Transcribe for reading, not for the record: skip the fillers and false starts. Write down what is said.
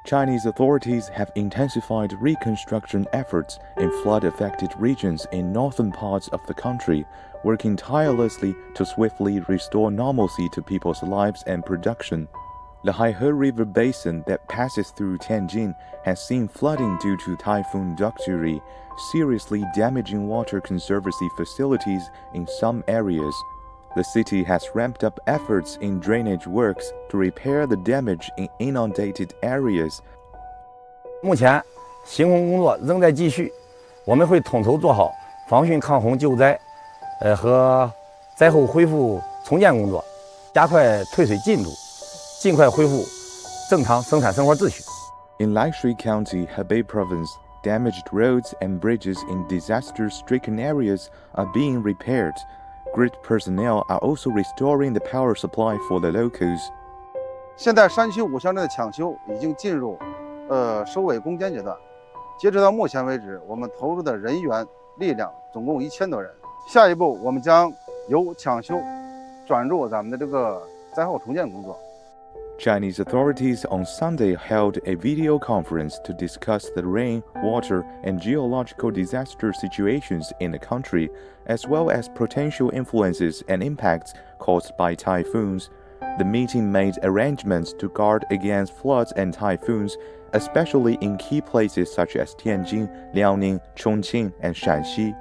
Chinese authorities have intensified reconstruction efforts in flood-affected regions in northern parts of the country, working tirelessly to swiftly restore normalcy to people's lives and production. The Haihe River basin that passes through Tianjin has seen flooding due to Typhoon Jari, seriously damaging water conservancy facilities in some areas. The city has ramped up efforts in drainage works to repair the damage in inundated areas. 目前行洪工作仍在继续，我们会统筹做好防汛抗洪救灾，和灾后恢复重建工作，加快退水进度，尽快恢复正常生产生活秩序。In Laishui County, Hebei Province, damaged roads and bridges in disaster-stricken areas are being repaired. Grid personnel are also restoring the power supply for the locals. 现在山区5乡镇的抢修已经进入收尾攻坚阶段。截止到目前为止，我们投入的人员力量总共1000多人。下一步，我们将由抢修转入咱们的这个灾后重建工作。Chinese authorities on Sunday held a video conference to discuss the rain, water, and geological disaster situations in the country, as well as potential influences and impacts caused by typhoons. The meeting made arrangements to guard against floods and typhoons, especially in key places such as Tianjin, Liaoning, Chongqing, and Shanxi.